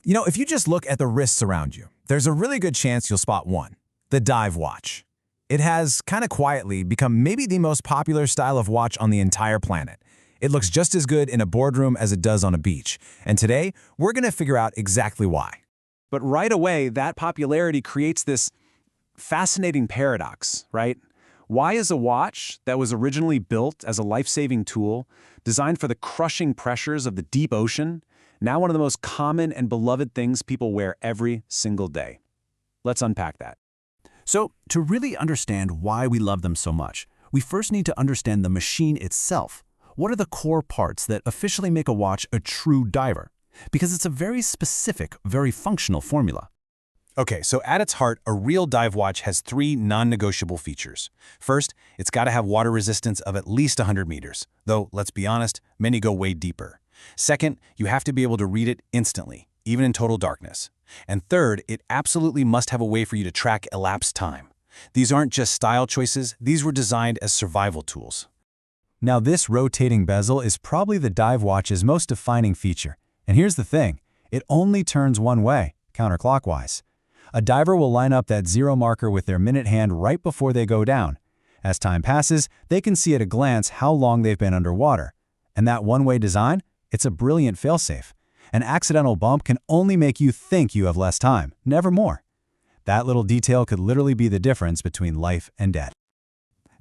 If you just look at the wrists around you, there's a really good chance you'll spot one, the dive watch. It has, kind of quietly, become maybe the most popular style of watch on the entire planet. It looks just as good in a boardroom as it does on a beach, and today, we're going to figure out exactly why. But right away, that popularity creates this fascinating paradox, right? Why is a watch that was originally built as a life-saving tool, designed for the crushing pressures of the deep ocean, now one of the most common and beloved things people wear every single day? Let's unpack that. So, to really understand why we love them so much, we first need to understand the machine itself. What are the core parts that officially make a watch a true diver? Because it's a very specific, very functional formula. Okay, so at its heart, a real dive watch has three non-negotiable features. First, it's got to have water resistance of at least 100 meters, though, let's be honest, many go way deeper. Second, you have to be able to read it instantly, even in total darkness. And third, it absolutely must have a way for you to track elapsed time. These aren't just style choices, these were designed as survival tools. Now, this rotating bezel is probably the dive watch's most defining feature. And here's the thing, it only turns one way, counterclockwise. A diver will line up that zero marker with their minute hand right before they go down. As time passes, they can see at a glance how long they've been underwater. And that one-way design? It's a brilliant failsafe. An accidental bump can only make you think you have less time, never more. That little detail could literally be the difference between life and death.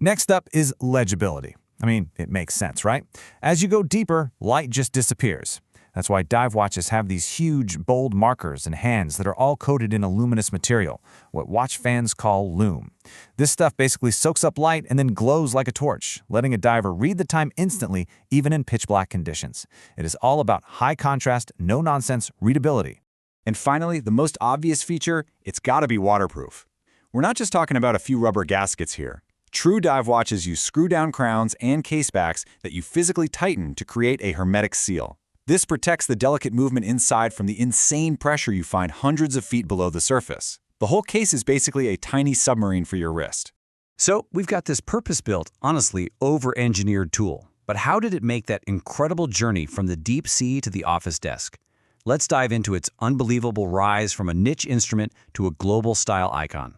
Next up is legibility. I mean, it makes sense, right? As you go deeper, light just disappears. That's why dive watches have these huge, bold markers and hands that are all coated in a luminous material, what watch fans call lume. This stuff basically soaks up light and then glows like a torch, letting a diver read the time instantly, even in pitch-black conditions. It is all about high-contrast, no-nonsense readability. And finally, the most obvious feature, it's got to be waterproof. We're not just talking about a few rubber gaskets here. True dive watches use screw-down crowns and casebacks that you physically tighten to create a hermetic seal. This protects the delicate movement inside from the insane pressure you find hundreds of feet below the surface. The whole case is basically a tiny submarine for your wrist. So, we've got this purpose-built, honestly over-engineered tool. But how did it make that incredible journey from the deep sea to the office desk? Let's dive into its unbelievable rise from a niche instrument to a global style icon.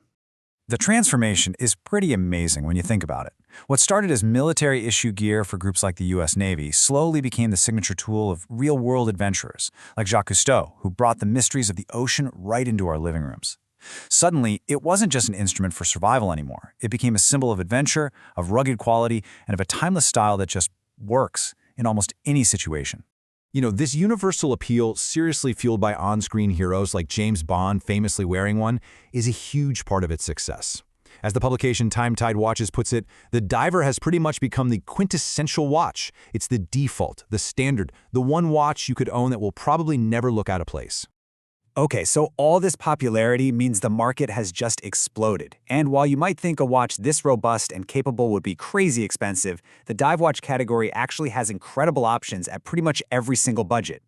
The transformation is pretty amazing when you think about it. What started as military-issue gear for groups like the US Navy slowly became the signature tool of real-world adventurers, like Jacques Cousteau, who brought the mysteries of the ocean right into our living rooms. Suddenly, it wasn't just an instrument for survival anymore. It became a symbol of adventure, of rugged quality, and of a timeless style that just works in almost any situation. This universal appeal, seriously fueled by on-screen heroes like James Bond famously wearing one, is a huge part of its success. As the publication Time Tide Watches puts it, the diver has pretty much become the quintessential watch. It's the default, the standard, the one watch you could own that will probably never look out of place. Okay, so all this popularity means the market has just exploded. And while you might think a watch this robust and capable would be crazy expensive, the dive watch category actually has incredible options at pretty much every single budget.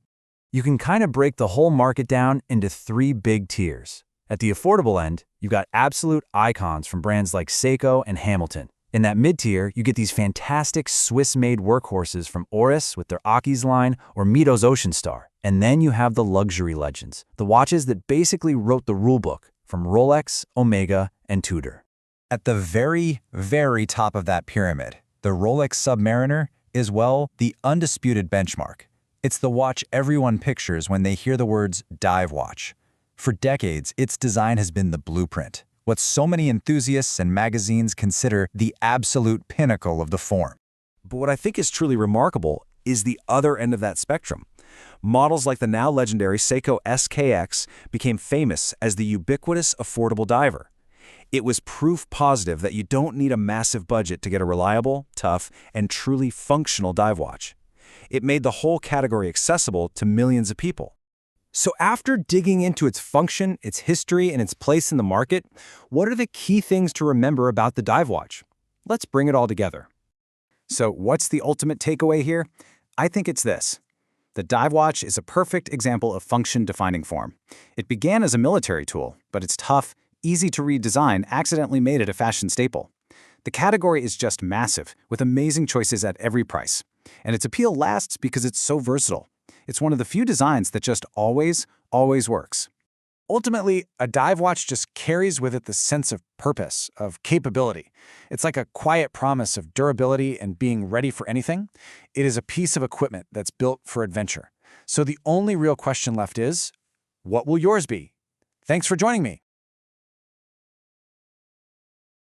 You can kind of break the whole market down into three big tiers. At the affordable end, you've got absolute icons from brands like Seiko and Hamilton. In that mid-tier, you get these fantastic Swiss-made workhorses from Oris with their Aki's line or Mito's Ocean Star. And then you have the luxury legends, the watches that basically wrote the rulebook from Rolex, Omega, and Tudor. At the very, very top of that pyramid, the Rolex Submariner is, well, the undisputed benchmark. It's the watch everyone pictures when they hear the words dive watch. For decades, its design has been the blueprint, what so many enthusiasts and magazines consider the absolute pinnacle of the form. But what I think is truly remarkable is the other end of that spectrum. Models like the now legendary Seiko SKX became famous as the ubiquitous affordable diver. It was proof positive that you don't need a massive budget to get a reliable, tough, and truly functional dive watch. It made the whole category accessible to millions of people. So after digging into its function, its history, and its place in the market, what are the key things to remember about the dive watch? Let's bring it all together. So what's the ultimate takeaway here? I think it's this. The dive watch is a perfect example of function-defining form. It began as a military tool, but its tough, easy-to-read design accidentally made it a fashion staple. The category is just massive, with amazing choices at every price. And its appeal lasts because it's so versatile. It's one of the few designs that just always, always works. Ultimately, a dive watch just carries with it the sense of purpose, of capability. It's like a quiet promise of durability and being ready for anything. It is a piece of equipment that's built for adventure. So the only real question left is, what will yours be? Thanks for joining me.